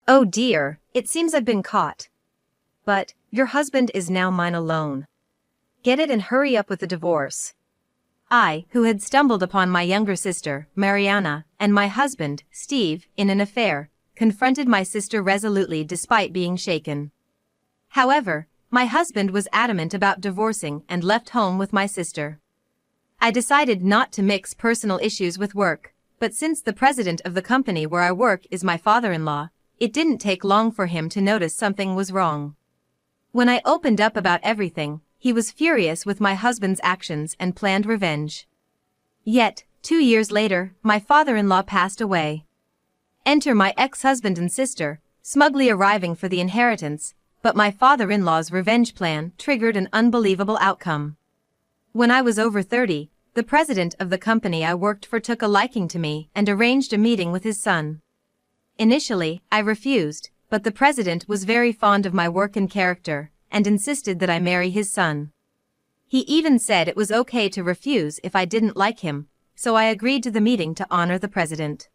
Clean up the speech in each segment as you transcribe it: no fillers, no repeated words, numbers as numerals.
Oh dear, it seems I've been caught. But, your husband is now mine alone. Get it and hurry up with the divorce. I, who had stumbled upon my younger sister, Mariana, and my husband, Steve, in an affair, confronted my sister resolutely despite being shaken. However, my husband was adamant about divorcing and left home with my sister. I decided not to mix personal issues with work, but since the president of the company where I work is my father-in-law, it didn't take long for him to notice something was wrong. When I opened up about everything, he was furious with my husband's actions and planned revenge. Yet, 2 years later, my father-in-law passed away. Enter my ex-husband and sister, smugly arriving for the inheritance, but my father-in-law's revenge plan triggered an unbelievable outcome. When I was over 30, the president of the company I worked for took a liking to me and arranged a meeting with his son. Initially, I refused, but the president was very fond of my work and character, and insisted that I marry his son. He even said it was okay to refuse if I didn't like him, so I agreed to the meeting to honor the president.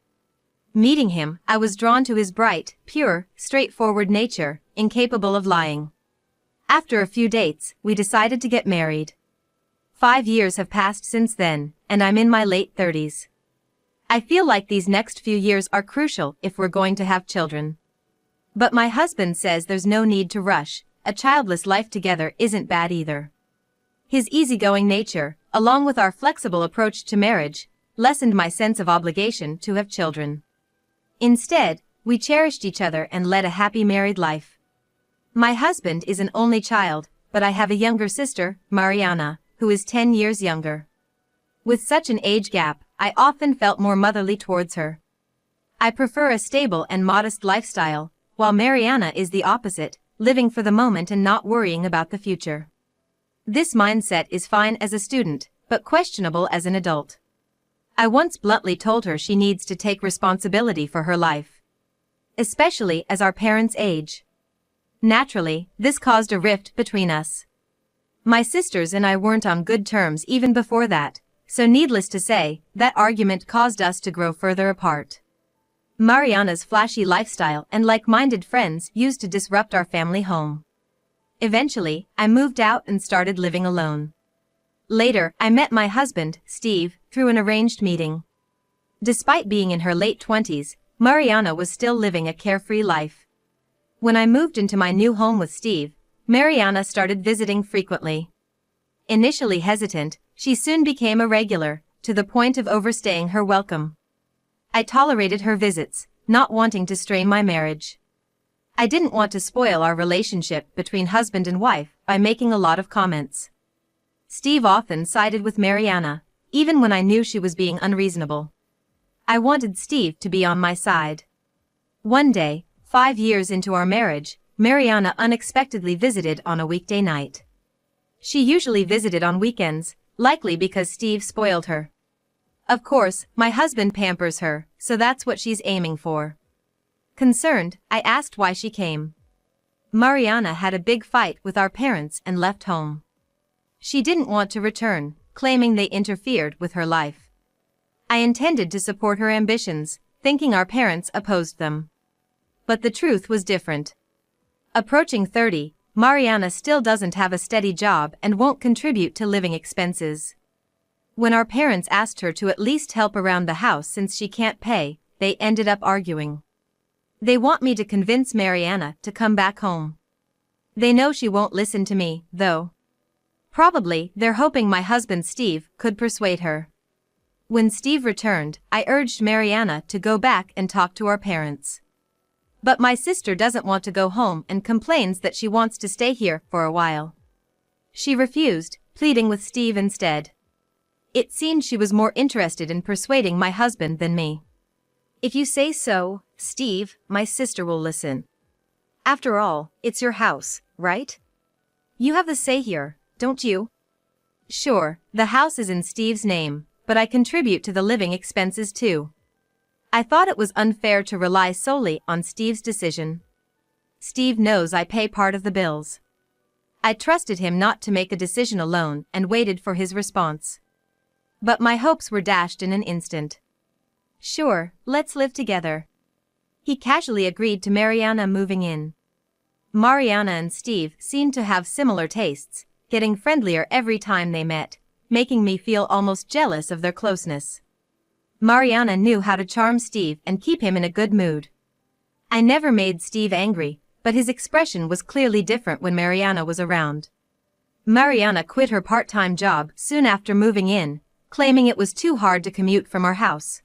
Meeting him, I was drawn to his bright, pure, straightforward nature, incapable of lying. After a few dates, we decided to get married. 5 years have passed since then, and I'm in my late 30s. I feel like these next few years are crucial if we're going to have children. But my husband says there's no need to rush, a childless life together isn't bad either. His easygoing nature, along with our flexible approach to marriage, lessened my sense of obligation to have children. Instead, we cherished each other and led a happy married life. My husband is an only child, but I have a younger sister, Mariana, who is 10 years younger. With such an age gap, I often felt more motherly towards her. I prefer a stable and modest lifestyle, while Mariana is the opposite, living for the moment and not worrying about the future. This mindset is fine as a student, but questionable as an adult. I once bluntly told her she needs to take responsibility for her life, especially as our parents age. Naturally, this caused a rift between us. My sisters and I weren't on good terms even before that, so needless to say, that argument caused us to grow further apart. Mariana's flashy lifestyle and like-minded friends used to disrupt our family home. Eventually, I moved out and started living alone. Later, I met my husband, Steve, through an arranged meeting. Despite being in her late 20s, Mariana was still living a carefree life. When I moved into my new home with Steve, Mariana started visiting frequently. Initially hesitant, she soon became a regular, to the point of overstaying her welcome. I tolerated her visits, not wanting to strain my marriage. I didn't want to spoil our relationship between husband and wife by making a lot of comments. Steve often sided with Mariana, even when I knew she was being unreasonable. I wanted Steve to be on my side. One day, 5 years into our marriage, Mariana unexpectedly visited on a weekday night. She usually visited on weekends, likely because Steve spoiled her. Of course, my husband pampers her, so that's what she's aiming for. Concerned, I asked why she came. Mariana had a big fight with our parents and left home. She didn't want to return, claiming they interfered with her life. I intended to support her ambitions, thinking our parents opposed them. But the truth was different. Approaching 30, Mariana still doesn't have a steady job and won't contribute to living expenses. When our parents asked her to at least help around the house since she can't pay, they ended up arguing. They want me to convince Mariana to come back home. They know she won't listen to me, though. Probably, they're hoping my husband Steve could persuade her. When Steve returned, I urged Mariana to go back and talk to our parents. But my sister doesn't want to go home and complains that she wants to stay here for a while. She refused, pleading with Steve instead. It seemed she was more interested in persuading my husband than me. If you say so, Steve, my sister will listen. After all, it's your house, right? You have the say here, don't you? Sure, the house is in Steve's name, but I contribute to the living expenses too. I thought it was unfair to rely solely on Steve's decision. Steve knows I pay part of the bills. I trusted him not to make a decision alone and waited for his response. But my hopes were dashed in an instant. Sure, let's live together. He casually agreed to Mariana moving in. Mariana and Steve seemed to have similar tastes, getting friendlier every time they met, making me feel almost jealous of their closeness. Mariana knew how to charm Steve and keep him in a good mood. I never made Steve angry, but his expression was clearly different when Mariana was around. Mariana quit her part-time job soon after moving in, claiming it was too hard to commute from our house.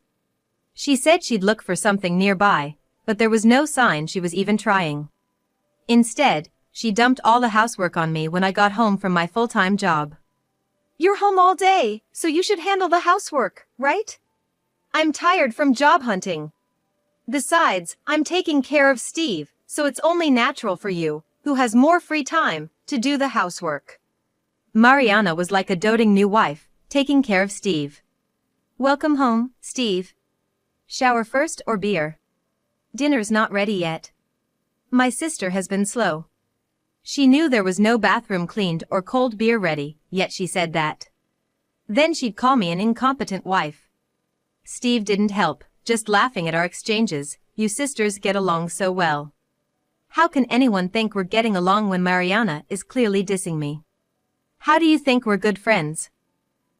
She said she'd look for something nearby, but there was no sign she was even trying. Instead, she dumped all the housework on me when I got home from my full-time job. You're home all day, so you should handle the housework, right? I'm tired from job hunting. Besides, I'm taking care of Steve, so it's only natural for you, who has more free time, to do the housework. Mariana was like a doting new wife, taking care of Steve. Welcome home, Steve. Shower first or beer? Dinner's not ready yet. My sister has been slow. She knew there was no bathroom cleaned or cold beer ready, yet she said that. Then she'd call me an incompetent wife. Steve didn't help, just laughing at our exchanges. You sisters get along so well. How can anyone think we're getting along when Mariana is clearly dissing me? How do you think we're good friends?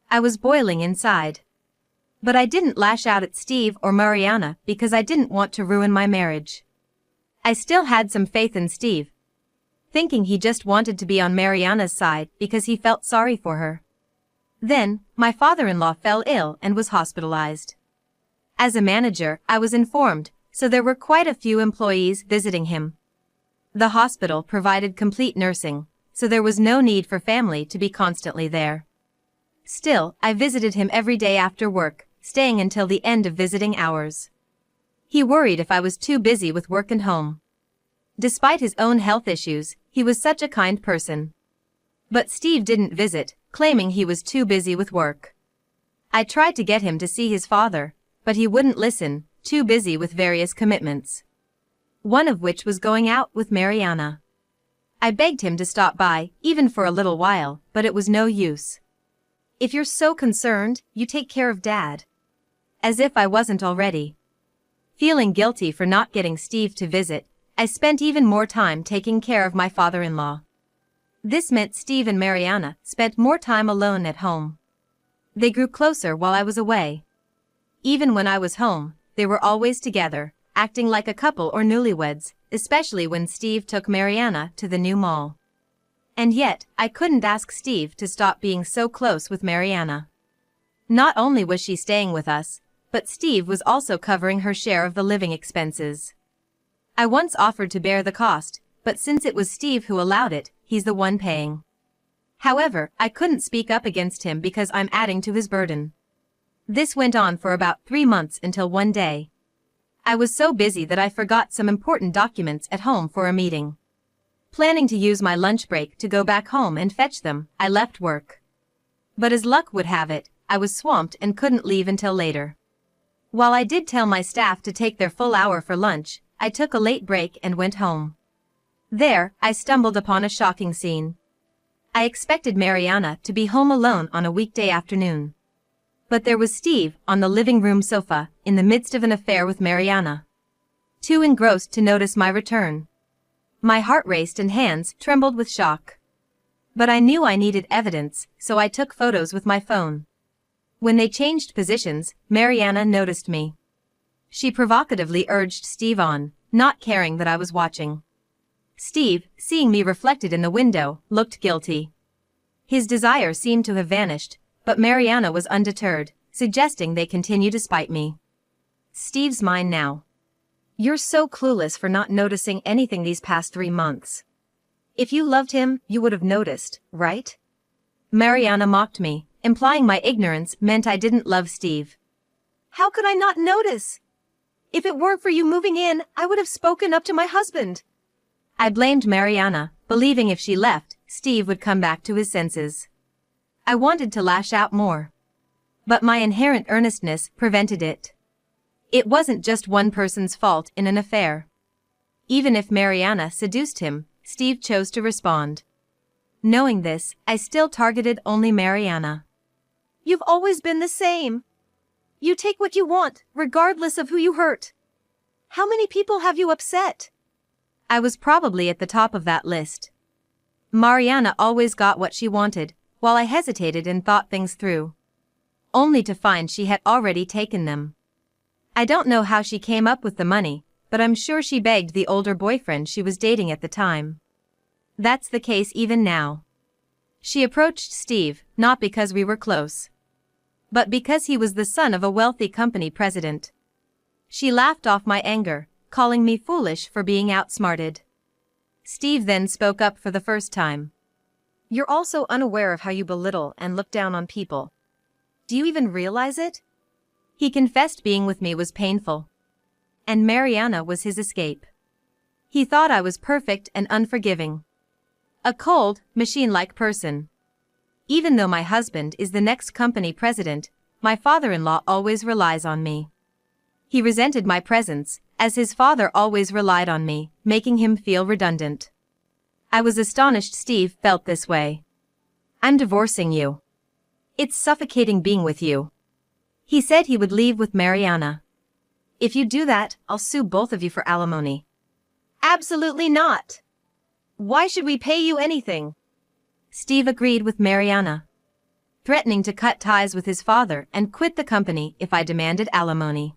I was boiling inside. But I didn't lash out at Steve or Mariana because I didn't want to ruin my marriage. I still had some faith in Steve, thinking he just wanted to be on Mariana's side because he felt sorry for her. Then, my father-in-law fell ill and was hospitalized. As a manager, I was informed, so there were quite a few employees visiting him. The hospital provided complete nursing, so there was no need for family to be constantly there. Still, I visited him every day after work, staying until the end of visiting hours. He worried if I was too busy with work and home. Despite his own health issues, he was such a kind person. But Steve didn't visit, claiming he was too busy with work. I tried to get him to see his father, but he wouldn't listen, too busy with various commitments. One of which was going out with Mariana. I begged him to stop by, even for a little while, but it was no use. If you're so concerned, you take care of Dad. As if I wasn't already. Feeling guilty for not getting Steve to visit, I spent even more time taking care of my father-in-law. This meant Steve and Mariana spent more time alone at home. They grew closer while I was away. Even when I was home, they were always together, acting like a couple or newlyweds, especially when Steve took Mariana to the new mall. And yet, I couldn't ask Steve to stop being so close with Mariana. Not only was she staying with us, but Steve was also covering her share of the living expenses. I once offered to bear the cost, but since it was Steve who allowed it, he's the one paying. However, I couldn't speak up against him because I'm adding to his burden. This went on for about 3 months until one day. I was so busy that I forgot some important documents at home for a meeting. Planning to use my lunch break to go back home and fetch them, I left work. But as luck would have it, I was swamped and couldn't leave until later. While I did tell my staff to take their full hour for lunch, I took a late break and went home. There, I stumbled upon a shocking scene. I expected Mariana to be home alone on a weekday afternoon. But there was Steve on the living room sofa, in the midst of an affair with Mariana. Too engrossed to notice my return. My heart raced and hands trembled with shock. But I knew I needed evidence, so I took photos with my phone. When they changed positions, Mariana noticed me. She provocatively urged Steve on, not caring that I was watching. Steve, seeing me reflected in the window, looked guilty. His desire seemed to have vanished, but Mariana was undeterred, suggesting they continue to spite me. Steve's mine now. You're so clueless for not noticing anything these past 3 months. If you loved him, you would have noticed, right? Mariana mocked me, implying my ignorance meant I didn't love Steve. How could I not notice? If it weren't for you moving in, I would have spoken up to my husband. I blamed Mariana, believing if she left, Steve would come back to his senses. I wanted to lash out more. But my inherent earnestness prevented it. It wasn't just one person's fault in an affair. Even if Mariana seduced him, Steve chose to respond. Knowing this, I still targeted only Mariana. You've always been the same. You take what you want, regardless of who you hurt. How many people have you upset? I was probably at the top of that list. Mariana always got what she wanted, while I hesitated and thought things through. Only to find she had already taken them. I don't know how she came up with the money, but I'm sure she begged the older boyfriend she was dating at the time. That's the case even now. She approached Steve, not because we were close, but because he was the son of a wealthy company president. She laughed off my anger, calling me foolish for being outsmarted. Steve then spoke up for the first time. You're also unaware of how you belittle and look down on people. Do you even realize it? He confessed being with me was painful. And Mariana was his escape. He thought I was perfect and unforgiving. A cold, machine-like person. Even though my husband is the next company president, my father-in-law always relies on me. He resented my presence, as his father always relied on me, making him feel redundant. I was astonished Steve felt this way. I'm divorcing you. It's suffocating being with you. He said he would leave with Mariana. If you do that, I'll sue both of you for alimony. Absolutely not. Why should we pay you anything? Steve agreed with Mariana, threatening to cut ties with his father and quit the company if I demanded alimony.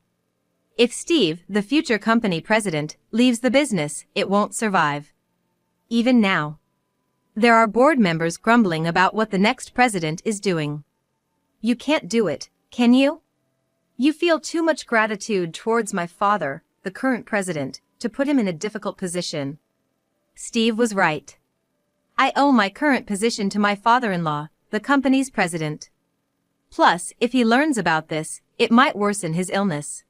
If Steve, the future company president, leaves the business, it won't survive. Even now, there are board members grumbling about what the next president is doing. You can't do it, can you? You feel too much gratitude towards my father, the current president, to put him in a difficult position. Steve was right. I owe my current position to my father-in-law, the company's president. Plus, if he learns about this, it might worsen his illness.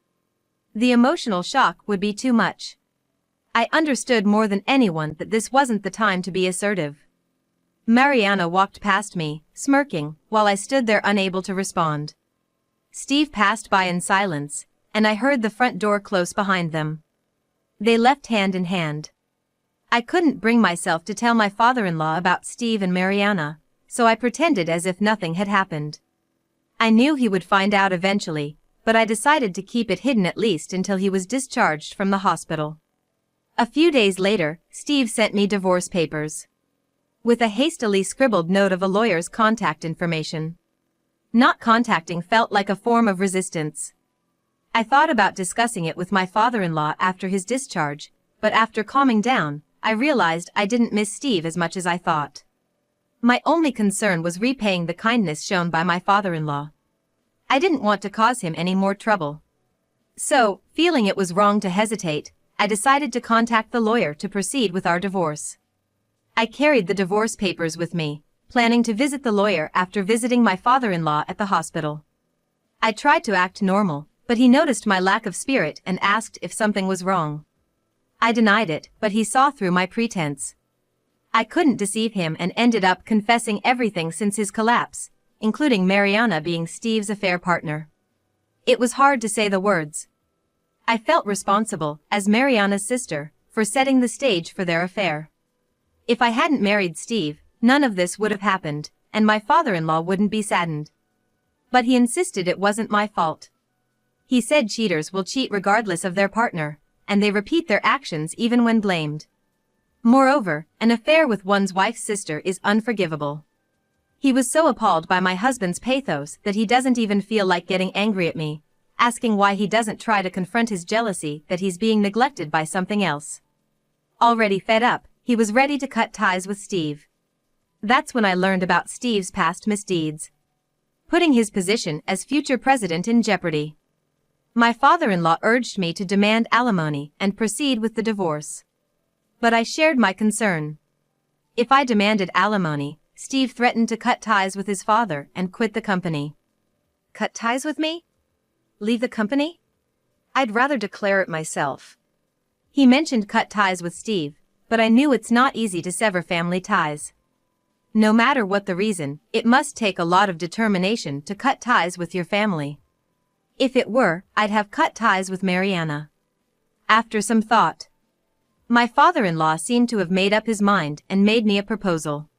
The emotional shock would be too much. I understood more than anyone that this wasn't the time to be assertive. Mariana walked past me, smirking, while I stood there unable to respond. Steve passed by in silence, and I heard the front door close behind them. They left hand in hand. I couldn't bring myself to tell my father-in-law about Steve and Mariana, so I pretended as if nothing had happened. I knew he would find out eventually, but I decided to keep it hidden at least until he was discharged from the hospital. A few days later, Steve sent me divorce papers, with a hastily scribbled note of a lawyer's contact information. Not contacting felt like a form of resistance. I thought about discussing it with my father-in-law after his discharge, but after calming down, I realized I didn't miss Steve as much as I thought. My only concern was repaying the kindness shown by my father-in-law. I didn't want to cause him any more trouble. So, feeling it was wrong to hesitate, I decided to contact the lawyer to proceed with our divorce. I carried the divorce papers with me, planning to visit the lawyer after visiting my father-in-law at the hospital. I tried to act normal, but he noticed my lack of spirit and asked if something was wrong. I denied it, but he saw through my pretense. I couldn't deceive him and ended up confessing everything since his collapse, including Mariana being Steve's affair partner. It was hard to say the words. I felt responsible, as Mariana's sister, for setting the stage for their affair. If I hadn't married Steve, none of this would have happened, and my father-in-law wouldn't be saddened. But he insisted it wasn't my fault. He said cheaters will cheat regardless of their partner, and they repeat their actions even when blamed. Moreover, an affair with one's wife's sister is unforgivable. He was so appalled by my husband's pathos that he doesn't even feel like getting angry at me, asking why he doesn't try to confront his jealousy that he's being neglected by something else. Already fed up, he was ready to cut ties with Steve. That's when I learned about Steve's past misdeeds, putting his position as future president in jeopardy. My father-in-law urged me to demand alimony and proceed with the divorce. But I shared my concern. If I demanded alimony, Steve threatened to cut ties with his father and quit the company. Cut ties with me? Leave the company? I'd rather declare it myself. He mentioned cut ties with Steve, but I knew it's not easy to sever family ties. No matter what the reason, it must take a lot of determination to cut ties with your family. If it were, I'd have cut ties with Mariana. After some thought, my father-in-law seemed to have made up his mind and made me a proposal.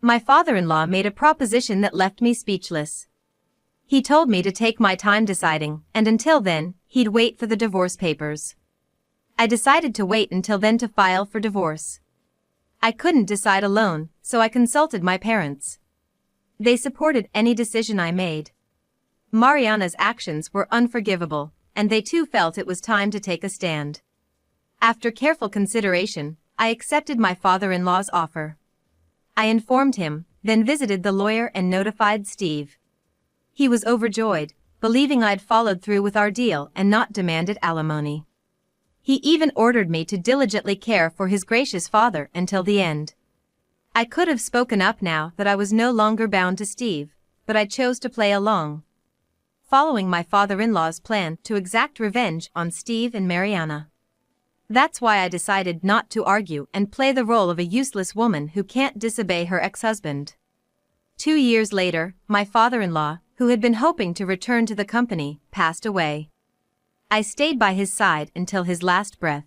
My father-in-law made a proposition that left me speechless. He told me to take my time deciding, and until then, he'd wait for the divorce papers. I decided to wait until then to file for divorce. I couldn't decide alone, so I consulted my parents. They supported any decision I made. Mariana's actions were unforgivable, and they too felt it was time to take a stand. After careful consideration, I accepted my father-in-law's offer. I informed him, then visited the lawyer and notified Steve. He was overjoyed, believing I'd followed through with our deal and not demanded alimony. He even ordered me to diligently care for his gracious father until the end. I could have spoken up now that I was no longer bound to Steve, but I chose to play along, following my father-in-law's plan to exact revenge on Steve and Mariana. That's why I decided not to argue and play the role of a useless woman who can't disobey her ex-husband. 2 years later, my father-in-law, who had been hoping to return to the company, passed away. I stayed by his side until his last breath.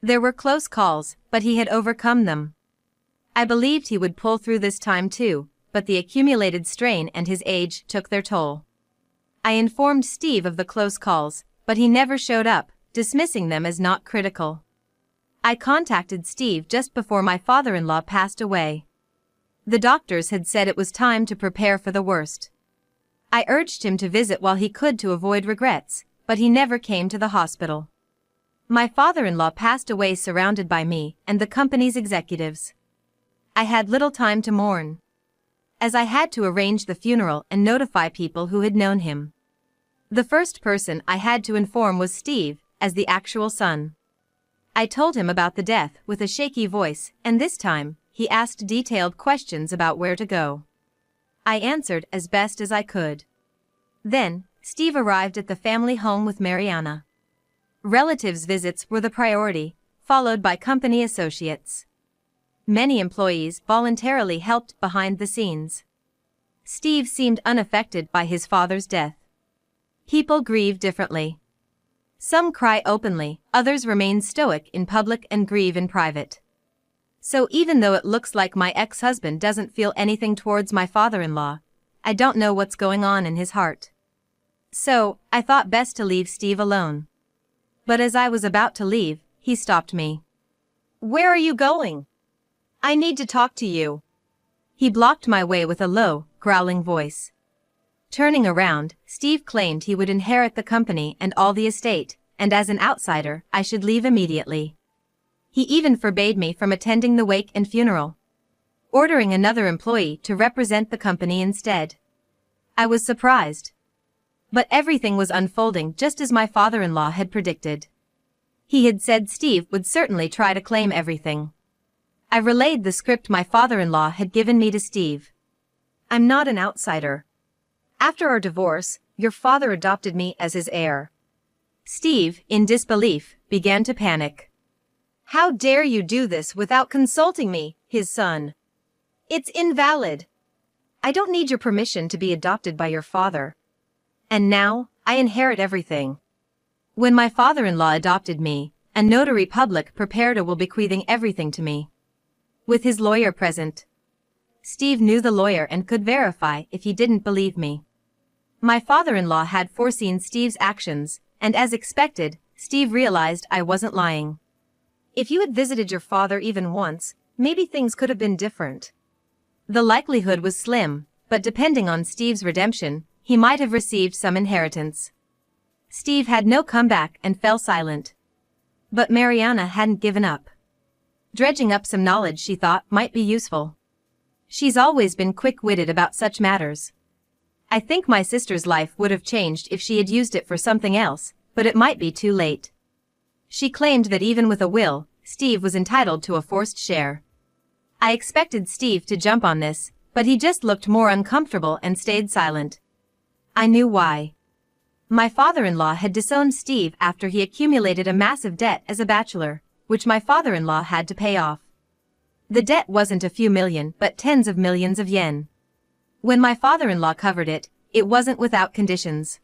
There were close calls, but he had overcome them. I believed he would pull through this time too, but the accumulated strain and his age took their toll. I informed Steve of the close calls, but he never showed up, dismissing them as not critical. I contacted Steve just before my father-in-law passed away. The doctors had said it was time to prepare for the worst. I urged him to visit while he could to avoid regrets, but he never came to the hospital. My father-in-law passed away surrounded by me and the company's executives. I had little time to mourn, as I had to arrange the funeral and notify people who had known him. The first person I had to inform was Steve, as the actual son. I told him about the death with a shaky voice, and this time, he asked detailed questions about where to go. I answered as best as I could. Then, Steve arrived at the family home with Mariana. Relatives' visits were the priority, followed by company associates. Many employees voluntarily helped behind the scenes. Steve seemed unaffected by his father's death. People grieve differently. Some cry openly, others remain stoic in public and grieve in private. So even though it looks like my ex-husband doesn't feel anything towards my father-in-law, I don't know what's going on in his heart. So, I thought best to leave Steve alone. But as I was about to leave, he stopped me. "Where are you going? I need to talk to you." He blocked my way with a low, growling voice. Turning around, Steve claimed he would inherit the company and all the estate, and as an outsider, I should leave immediately. He even forbade me from attending the wake and funeral, ordering another employee to represent the company instead. I was surprised. But everything was unfolding just as my father-in-law had predicted. He had said Steve would certainly try to claim everything. I relayed the script my father-in-law had given me to Steve. "I'm not an outsider. After our divorce, your father adopted me as his heir." Steve, in disbelief, began to panic. "How dare you do this without consulting me, his son? It's invalid. I don't need your permission to be adopted by your father. And now, I inherit everything." When my father-in-law adopted me, a notary public prepared a will bequeathing everything to me, with his lawyer present. Steve knew the lawyer and could verify if he didn't believe me. My father-in-law had foreseen Steve's actions, and as expected, Steve realized I wasn't lying. "If you had visited your father even once, maybe things could have been different." The likelihood was slim, but depending on Steve's redemption, he might have received some inheritance. Steve had no comeback and fell silent. But Mariana hadn't given up. Dredging up some knowledge she thought might be useful. She's always been quick-witted about such matters. I think my sister's life would have changed if she had used it for something else, but it might be too late. She claimed that even with a will, Steve was entitled to a forced share. I expected Steve to jump on this, but he just looked more uncomfortable and stayed silent. I knew why. My father-in-law had disowned Steve after he accumulated a massive debt as a bachelor, which my father-in-law had to pay off. The debt wasn't a few million but tens of millions of yen. When my father-in-law covered it, it wasn't without conditions.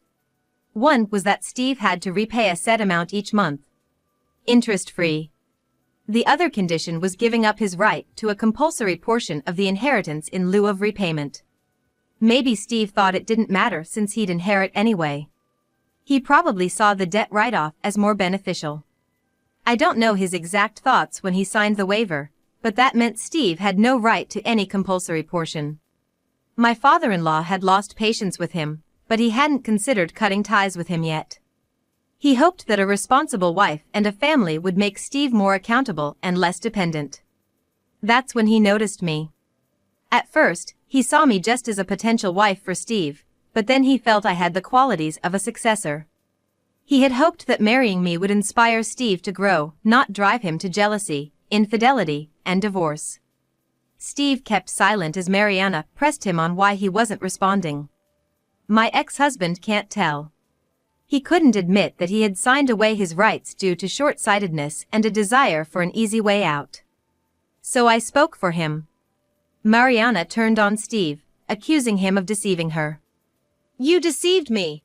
One was that Steve had to repay a set amount each month, interest-free. The other condition was giving up his right to a compulsory portion of the inheritance in lieu of repayment. Maybe Steve thought it didn't matter since he'd inherit anyway. He probably saw the debt write-off as more beneficial. I don't know his exact thoughts when he signed the waiver, but that meant Steve had no right to any compulsory portion. My father-in-law had lost patience with him, but he hadn't considered cutting ties with him yet. He hoped that a responsible wife and a family would make Steve more accountable and less dependent. That's when he noticed me. At first, he saw me just as a potential wife for Steve, but then he felt I had the qualities of a successor. He had hoped that marrying me would inspire Steve to grow, not drive him to jealousy, infidelity, and divorce. Steve kept silent as Mariana pressed him on why he wasn't responding. My ex-husband can't tell. He couldn't admit that he had signed away his rights due to short-sightedness and a desire for an easy way out. So I spoke for him. Mariana turned on Steve, accusing him of deceiving her. You deceived me.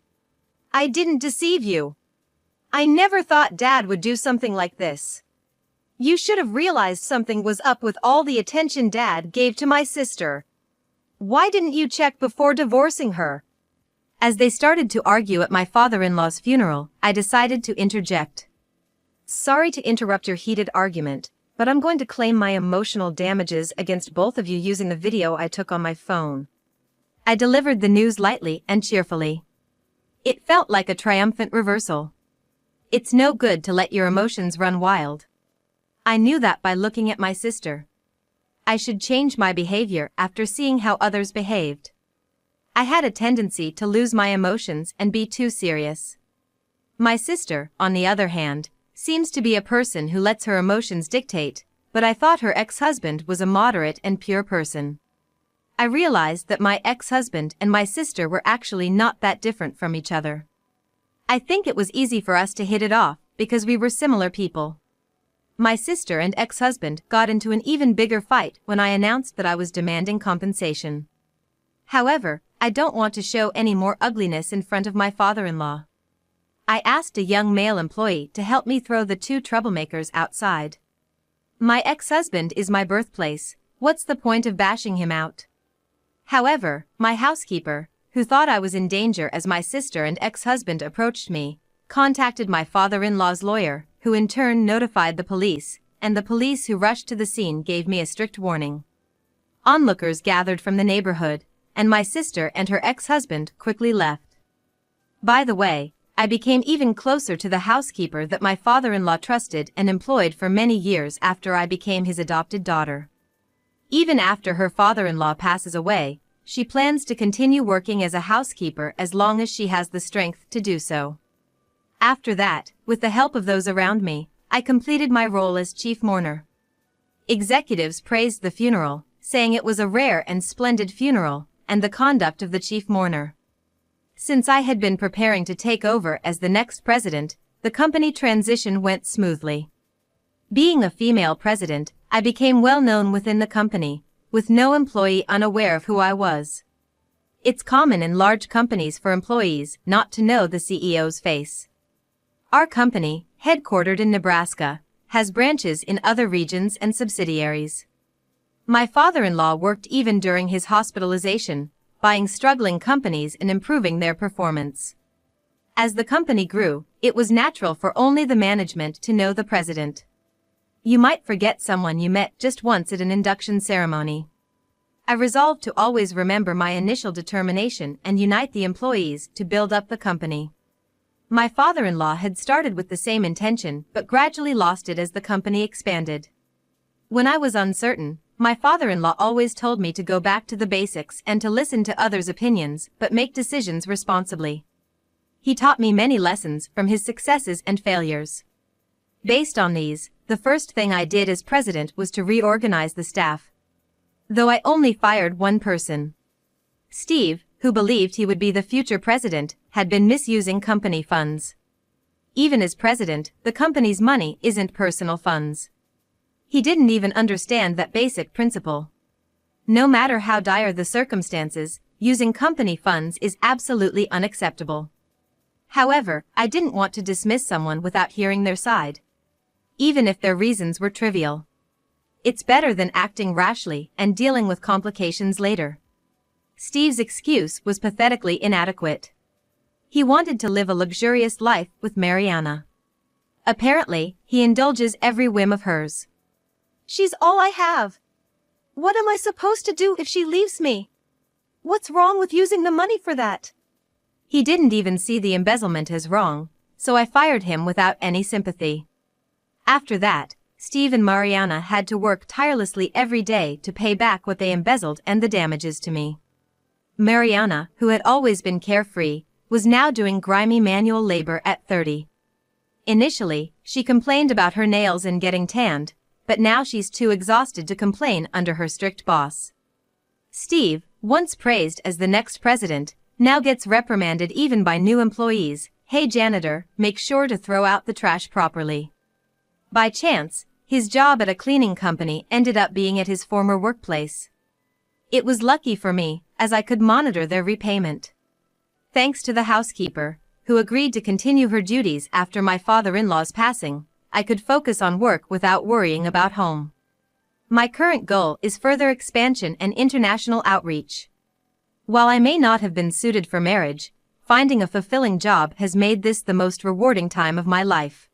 I didn't deceive you. I never thought Dad would do something like this. You should have realized something was up with all the attention Dad gave to my sister. Why didn't you check before divorcing her? As they started to argue at my father-in-law's funeral, I decided to interject. Sorry to interrupt your heated argument, but I'm going to claim my emotional damages against both of you using the video I took on my phone. I delivered the news lightly and cheerfully. It felt like a triumphant reversal. It's no good to let your emotions run wild. I knew that by looking at my sister. I should change my behavior after seeing how others behaved. I had a tendency to lose my emotions and be too serious. My sister, on the other hand, seems to be a person who lets her emotions dictate, but I thought her ex-husband was a moderate and pure person. I realized that my ex-husband and my sister were actually not that different from each other. I think it was easy for us to hit it off because we were similar people. My sister and ex-husband got into an even bigger fight when I announced that I was demanding compensation. However, I don't want to show any more ugliness in front of my father-in-law. I asked a young male employee to help me throw the two troublemakers outside. My ex-husband is my birthplace, what's the point of bashing him out? However, my housekeeper, who thought I was in danger as my sister and ex-husband approached me, contacted my father-in-law's lawyer, who in turn notified the police, and the police who rushed to the scene gave me a strict warning. Onlookers gathered from the neighborhood, and my sister and her ex-husband quickly left. By the way, I became even closer to the housekeeper that my father-in-law trusted and employed for many years after I became his adopted daughter. Even after her father-in-law passes away, she plans to continue working as a housekeeper as long as she has the strength to do so. After that, with the help of those around me, I completed my role as chief mourner. Executives praised the funeral, saying it was a rare and splendid funeral, and the conduct of the chief mourner. Since I had been preparing to take over as the next president, the company transition went smoothly. Being a female president, I became well known within the company, with no employee unaware of who I was. It's common in large companies for employees not to know the CEO's face. Our company, headquartered in Nebraska, has branches in other regions and subsidiaries. My father-in-law worked even during his hospitalization, buying struggling companies and improving their performance. As the company grew, it was natural for only the management to know the president. You might forget someone you met just once at an induction ceremony. I resolved to always remember my initial determination and unite the employees to build up the company. My father-in-law had started with the same intention but gradually lost it as the company expanded. When I was uncertain, my father-in-law always told me to go back to the basics and to listen to others' opinions but make decisions responsibly. He taught me many lessons from his successes and failures. Based on these, the first thing I did as president was to reorganize the staff. Though I only fired one person. Steve, who believed he would be the future president, had been misusing company funds. Even as president, the company's money isn't personal funds. He didn't even understand that basic principle. No matter how dire the circumstances, using company funds is absolutely unacceptable. However, I didn't want to dismiss someone without hearing their side. Even if their reasons were trivial. It's better than acting rashly and dealing with complications later. Steve's excuse was pathetically inadequate. He wanted to live a luxurious life with Mariana. Apparently, he indulges every whim of hers. She's all I have. What am I supposed to do if she leaves me? What's wrong with using the money for that? He didn't even see the embezzlement as wrong, so I fired him without any sympathy. After that, Steve and Mariana had to work tirelessly every day to pay back what they embezzled and the damages to me. Mariana, who had always been carefree, was now doing grimy manual labor at 30. Initially, she complained about her nails and getting tanned, but now she's too exhausted to complain under her strict boss. Steve, once praised as the next president, now gets reprimanded even by new employees. Hey janitor, make sure to throw out the trash properly. By chance, his job at a cleaning company ended up being at his former workplace. It was lucky for me, as I could monitor their repayment. Thanks to the housekeeper, who agreed to continue her duties after my father-in-law's passing, I could focus on work without worrying about home. My current goal is further expansion and international outreach. While I may not have been suited for marriage, finding a fulfilling job has made this the most rewarding time of my life.